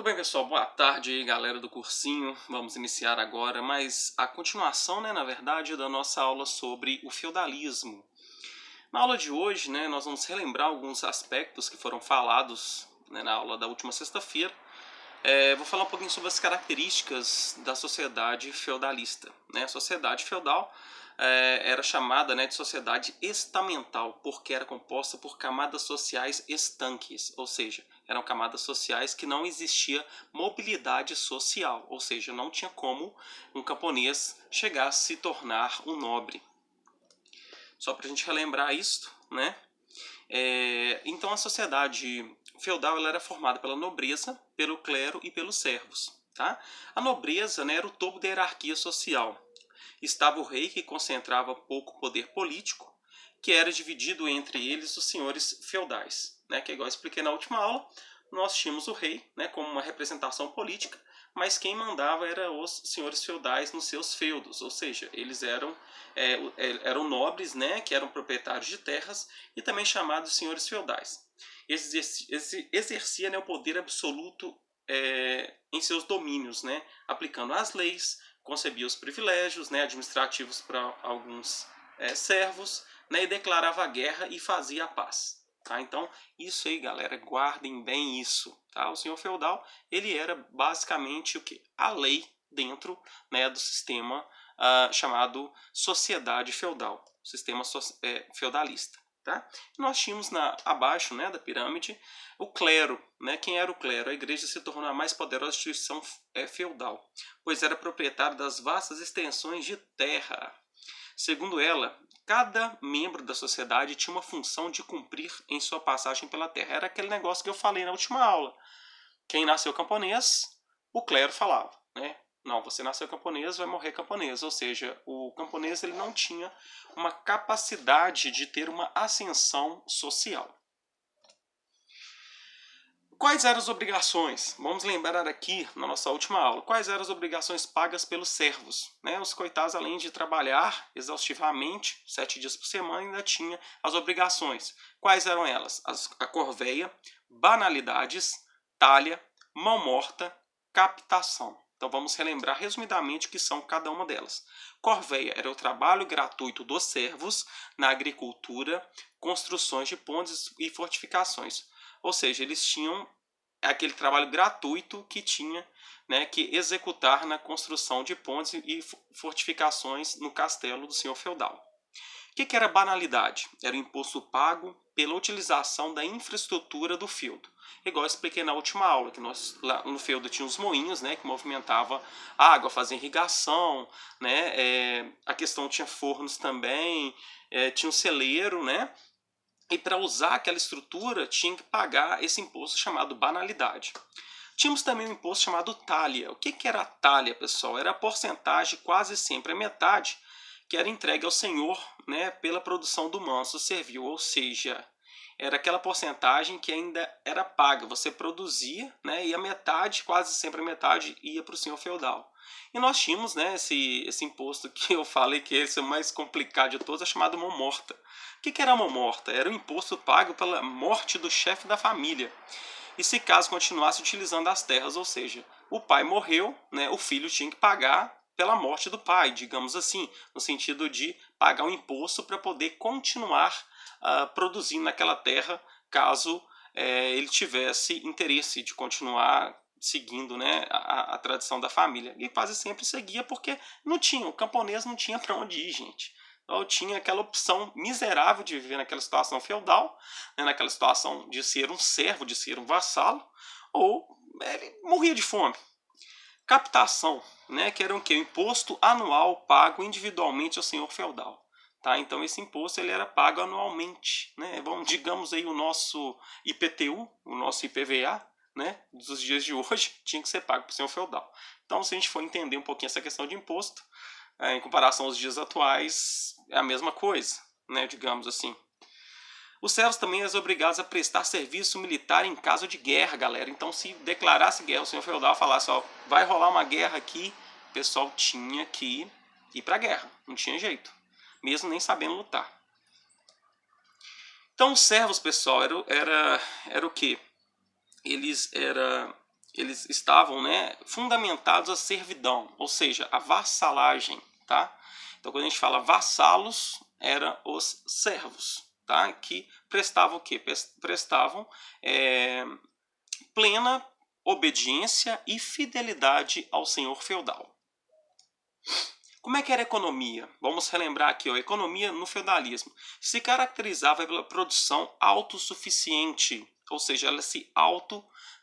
Tudo bem, pessoal? Boa tarde aí, galera do cursinho. Vamos iniciar agora, mas a continuação, na verdade, da nossa aula sobre o feudalismo. Na aula de hoje, nós vamos relembrar alguns aspectos que foram falados, na aula da última sexta-feira. Vou falar um pouquinho sobre as características da sociedade feudalista. A sociedade feudal era chamada, de sociedade estamental, porque era composta por camadas sociais estanques, ou seja, eram camadas sociais que não existia mobilidade social, ou seja, não tinha como um camponês chegar a se tornar um nobre. Só para a gente relembrar isso, então a sociedade feudal ela era formada pela nobreza, pelo clero e pelos servos. Tá? A nobreza era o topo da hierarquia social. Estava o rei, que concentrava pouco poder político, que era dividido entre eles os senhores feudais. Que é igual eu expliquei na última aula, nós tínhamos o rei como uma representação política, mas quem mandava eram os senhores feudais nos seus feudos, ou seja, eles eram nobres, que eram proprietários de terras e também chamados senhores feudais. Exercia o poder absoluto em seus domínios, aplicando as leis, concebia os privilégios administrativos para alguns servos, e declarava a guerra e fazia a paz. Tá? Então, isso aí, galera, guardem bem isso. Tá? O senhor feudal ele era basicamente o que? A lei dentro do sistema chamado sociedade feudal, sistema feudalista. Tá? Nós tínhamos abaixo da pirâmide o clero. Quem era o clero? A igreja se tornou a mais poderosa instituição feudal, pois era proprietário das vastas extensões de terra. Segundo ela, cada membro da sociedade tinha uma função de cumprir em sua passagem pela terra. Era aquele negócio que eu falei na última aula. Quem nasceu camponês, o clero falava, não, você nasceu camponês, vai morrer camponês. Ou seja, o camponês ele não tinha uma capacidade de ter uma ascensão social. Quais eram as obrigações? Vamos lembrar aqui na nossa última aula. Quais eram as obrigações pagas pelos servos? Os coitados, além de trabalhar exaustivamente, 7 dias por semana, ainda tinha as obrigações. Quais eram elas? A corveia, banalidades, talha, mão morta, captação. Então vamos relembrar resumidamente o que são cada uma delas. Corveia era o trabalho gratuito dos servos na agricultura, construções de pontes e fortificações. Ou seja, eles tinham aquele trabalho gratuito que tinha que executar na construção de pontes e fortificações no castelo do senhor feudal. O que era banalidade? Era o imposto pago pela utilização da infraestrutura do feudo. Igual eu expliquei na última aula, que nós lá no feudo tinha os moinhos, que movimentavam a água, faziam irrigação, a questão tinha fornos também, tinha um celeiro, e para usar aquela estrutura tinha que pagar esse imposto chamado banalidade. Tínhamos também um imposto chamado talha. O que era a talha, pessoal? Era a porcentagem, quase sempre a metade, que era entregue ao senhor pela produção do manso servil. Ou seja, era aquela porcentagem que ainda era paga. Você produzia e a metade, quase sempre a metade, ia para o senhor feudal. E nós tínhamos esse imposto que eu falei que esse é o mais complicado de todos, é chamado mão morta. O que era a mão morta? Era o imposto pago pela morte do chefe da família. E se caso continuasse utilizando as terras, ou seja, o pai morreu, o filho tinha que pagar pela morte do pai, digamos assim, no sentido de pagar um imposto para poder continuar produzindo naquela terra, caso ele tivesse interesse de continuar seguindo a tradição da família. E quase sempre seguia porque o camponês não tinha para onde ir, gente. Então tinha aquela opção miserável de viver naquela situação feudal, naquela situação de ser um servo, de ser um vassalo, ou ele morria de fome. Captação, que era o quê? O imposto anual pago individualmente ao senhor feudal. Tá? Então esse imposto ele era pago anualmente. Digamos aí o nosso IPTU, o nosso IPVA, dos dias de hoje, tinha que ser pago para o senhor feudal. Então se a gente for entender um pouquinho essa questão de imposto, em comparação aos dias atuais, é a mesma coisa, digamos assim. Os servos também eram obrigados a prestar serviço militar em caso de guerra, galera. Então, se declarasse guerra, o senhor feudal falasse, ó, vai rolar uma guerra aqui, o pessoal tinha que ir para a guerra, não tinha jeito, mesmo nem sabendo lutar. Então, os servos, pessoal, era o quê? Eles eram eles estavam, né, fundamentados à servidão, ou seja, a vassalagem, tá? Então, quando a gente fala vassalos, eram os servos, tá? Que prestavam o quê? Prestavam plena obediência e fidelidade ao senhor feudal. Como é que era a economia? Vamos relembrar aqui, ó, a economia no feudalismo se caracterizava pela produção autossuficiente, ou seja, ela se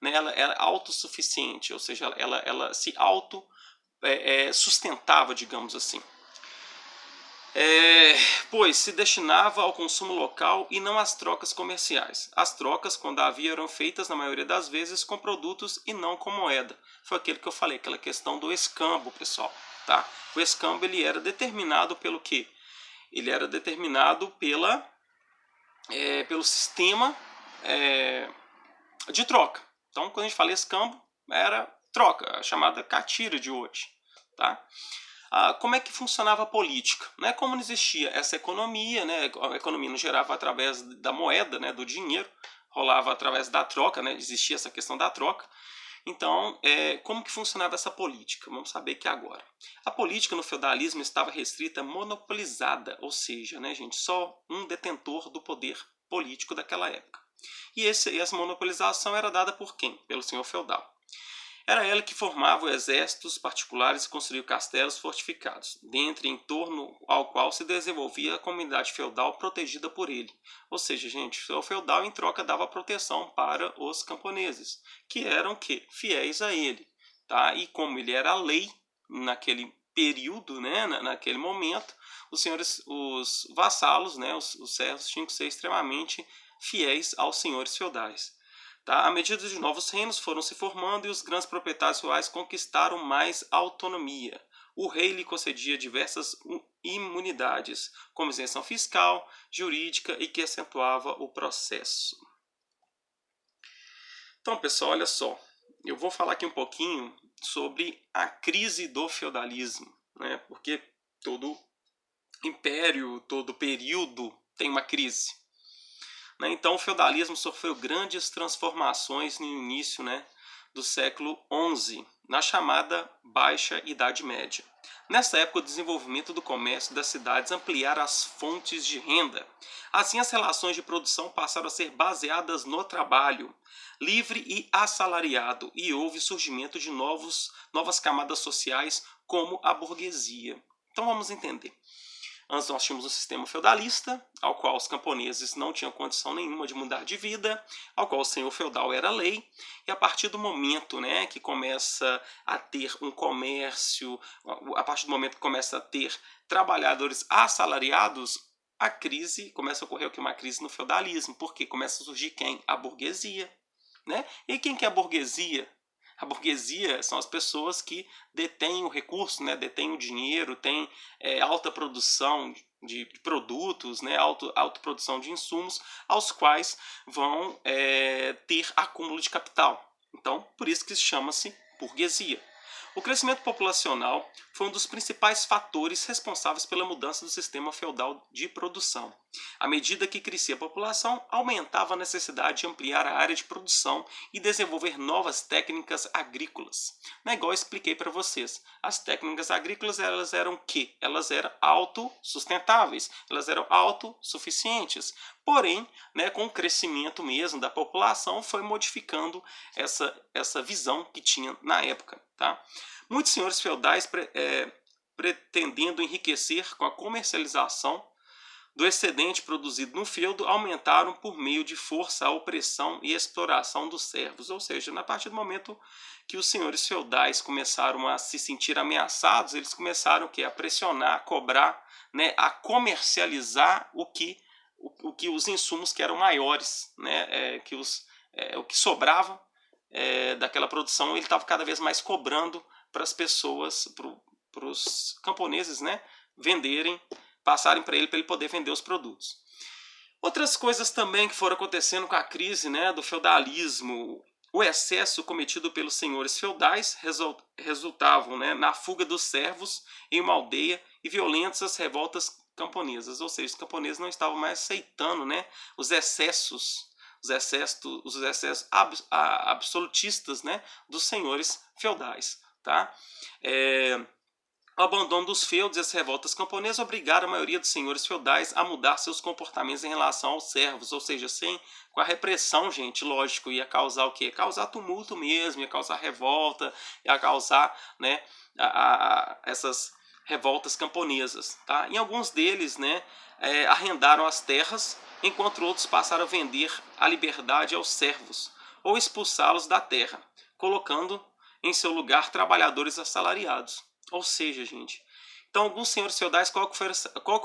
né, ela era autossuficiente, ou seja, ela se sustentava, digamos assim. Pois se destinava ao consumo local e não às trocas comerciais. As trocas, quando havia, eram feitas, na maioria das vezes, com produtos e não com moeda. Foi aquilo que eu falei, aquela questão do escambo, pessoal. Tá? O escambo ele era determinado pelo quê? Ele era determinado pelo sistema de troca. Então, quando a gente fala escambo, era troca, a chamada catira de hoje. Tá? Como é que funcionava a política? Né? Como não existia essa economia, né? A economia não gerava através da moeda, né? Do dinheiro, rolava através da troca, né? Existia essa questão da troca. Então, como que funcionava essa política? Vamos saber que agora. A política no feudalismo estava restrita, monopolizada, ou seja, né, gente, só um detentor do poder político daquela época. E essa monopolização era dada por quem? Pelo senhor feudal. Era ela que formava exércitos particulares e construía castelos fortificados, dentro e em torno ao qual se desenvolvia a comunidade feudal protegida por ele. Ou seja, gente, o feudal em troca dava proteção para os camponeses, que eram fiéis a ele. Tá? E como ele era a lei naquele período, né, naquele momento, os vassalos, né, os servos tinham que ser extremamente fiéis aos senhores feudais. Tá? À medida que novos reinos foram se formando e os grandes proprietários rurais conquistaram mais autonomia. O rei lhe concedia diversas imunidades, como isenção fiscal, jurídica e que acentuava o processo. Então, pessoal, olha só. Eu vou falar aqui um pouquinho sobre a crise do feudalismo, né? Porque todo império, todo período tem uma crise. Então, o feudalismo sofreu grandes transformações no início, né, do século XI, na chamada Baixa Idade Média. Nessa época, o desenvolvimento do comércio das cidades ampliara as fontes de renda. Assim, as relações de produção passaram a ser baseadas no trabalho livre e assalariado, e houve surgimento de novas camadas sociais, como a burguesia. Então, vamos entender. Antes nós tínhamos um sistema feudalista, ao qual os camponeses não tinham condição nenhuma de mudar de vida, ao qual o senhor feudal era lei, e a partir do momento, né, que começa a ter um comércio, a partir do momento que começa a ter trabalhadores assalariados, a crise começa a ocorrer uma crise no feudalismo, porque começa a surgir quem? A burguesia. Né? E quem que é a burguesia? A burguesia são as pessoas que detêm o recurso, né, detêm o dinheiro, têm alta produção de produtos, né, alta produção de insumos, aos quais vão ter acúmulo de capital. Então, por isso que chama-se burguesia. O crescimento populacional foi um dos principais fatores responsáveis pela mudança do sistema feudal de produção. À medida que crescia a população, aumentava a necessidade de ampliar a área de produção e desenvolver novas técnicas agrícolas. Não é igual eu expliquei para vocês. As técnicas agrícolas elas eram quê? Elas eram autossustentáveis, elas eram autossuficientes. Porém, né, com o crescimento mesmo da população, foi modificando essa visão que tinha na época. Tá? Muitos senhores feudais pretendendo enriquecer com a comercialização do excedente produzido no feudo, aumentaram por meio de força a opressão e exploração dos servos. Ou seja, a partir do momento que os senhores feudais começaram a se sentir ameaçados, eles começaram a pressionar, a cobrar, né, a comercializar o que os insumos que eram maiores, né, o que sobrava daquela produção, ele estava cada vez mais cobrando para as pessoas, para os camponeses, né, venderem, passarem para ele poder vender os produtos. Outras coisas também que foram acontecendo com a crise, né, do feudalismo, o excesso cometido pelos senhores feudais resultavam, né, na fuga dos servos em uma aldeia e violentas revoltas camponesas, ou seja, os camponeses não estavam mais aceitando, né, os excessos os excessos absolutistas, né, dos senhores feudais. Tá? O abandono dos feudos e as revoltas camponesas obrigaram a maioria dos senhores feudais a mudar seus comportamentos em relação aos servos, ou seja, com a repressão, gente, lógico, ia causar o quê? Ia causar tumulto mesmo, ia causar revolta, ia causar, né, essas revoltas camponesas. Tá? E alguns deles, né, arrendaram as terras, enquanto outros passaram a vender a liberdade aos servos, ou expulsá-los da terra, colocando em seu lugar trabalhadores assalariados. Ou seja, gente, então alguns senhores feudais, qual que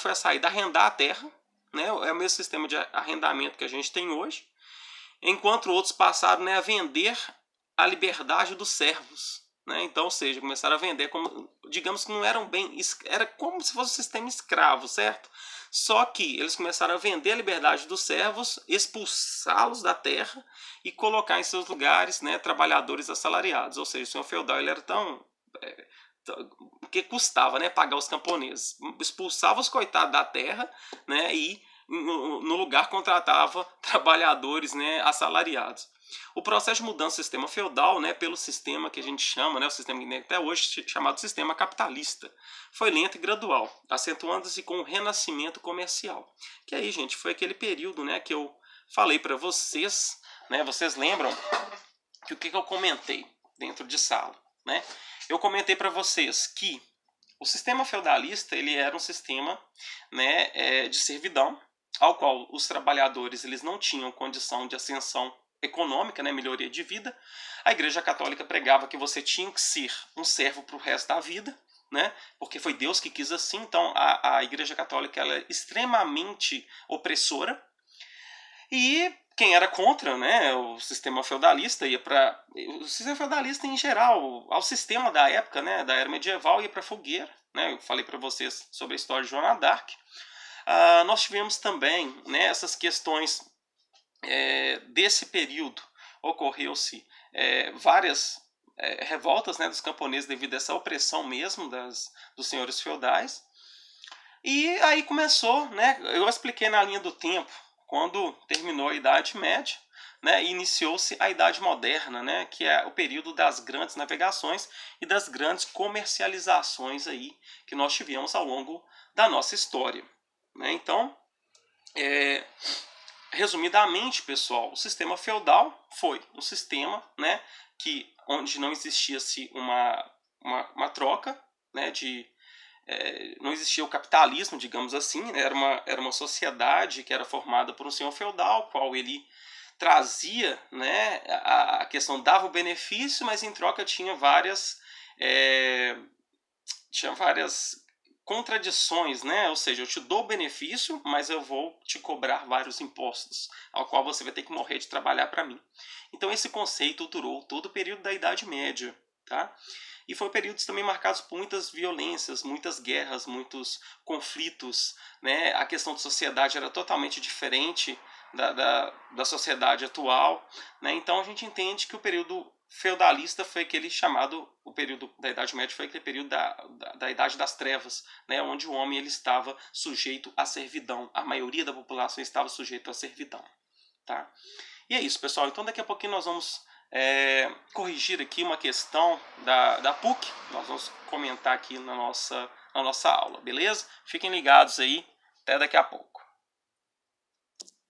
foi a saída? Arrendar a terra, né? É o mesmo sistema de arrendamento que a gente tem hoje, enquanto outros passaram, né, a vender a liberdade dos servos. Né? Então, ou seja, começaram a vender como, digamos que não eram bem, era como se fosse um sistema escravo, certo? Só que eles começaram a vender a liberdade dos servos, expulsá-los da terra e colocar em seus lugares, né, trabalhadores assalariados. Ou seja, o senhor feudal ele era tão que custava, né, pagar os camponeses. Expulsava os coitados da terra, né, e no lugar contratava trabalhadores, né, assalariados. O processo de mudança do sistema feudal, né, pelo sistema que a gente chama, né, o sistema que tem até hoje chamado sistema capitalista, foi lento e gradual, acentuando-se com o renascimento comercial. Que aí, gente, foi aquele período, né, que eu falei para vocês, né, vocês lembram que o que eu comentei dentro de sala, né? Eu comentei para vocês que o sistema feudalista ele era um sistema, né, de servidão, ao qual os trabalhadores eles não tinham condição de ascensão econômica, né, melhoria de vida. A Igreja Católica pregava que você tinha que ser um servo para o resto da vida, né, porque foi Deus que quis assim. Então a Igreja Católica ela é extremamente opressora. E quem era contra, né, o sistema feudalista ia para o sistema feudalista em geral, ao sistema da época, né, da era medieval, ia para fogueira, né? Eu falei para vocês sobre a história de Joana d'Arc. Nós tivemos também, né, essas questões desse período. Ocorreu-se várias revoltas, né, dos camponeses devido a essa opressão mesmo dos senhores feudais. E aí começou, né, eu expliquei na linha do tempo, quando terminou a Idade Média, né, iniciou-se a Idade Moderna, né, que é o período das grandes navegações e das grandes comercializações aí que nós tivemos ao longo da nossa história. Né? Então, resumidamente, pessoal, o sistema feudal foi um sistema, né, onde não existia-se uma troca, né, não existia o capitalismo, digamos assim, né? Era uma sociedade que era formada por um senhor feudal, qual ele trazia, né, a questão, dava o benefício, mas em troca tinha várias contradições, né? Ou seja, eu te dou o benefício, mas eu vou te cobrar vários impostos, ao qual você vai ter que morrer de trabalhar para mim. Então esse conceito durou todo o período da Idade Média, tá? E foi períodos também marcados por muitas violências, muitas guerras, muitos conflitos, né? A questão de sociedade era totalmente diferente da sociedade atual, né? Então a gente entende que o período feudalista foi aquele chamado, o período da Idade Média foi aquele período da Idade das Trevas, né? Onde o homem ele estava sujeito à servidão, a maioria da população estava sujeito à servidão. Tá? E é isso, pessoal. Então daqui a pouquinho nós vamos corrigir aqui uma questão da PUC. Nós vamos comentar aqui na nossa aula, beleza? Fiquem ligados aí. Até daqui a pouco.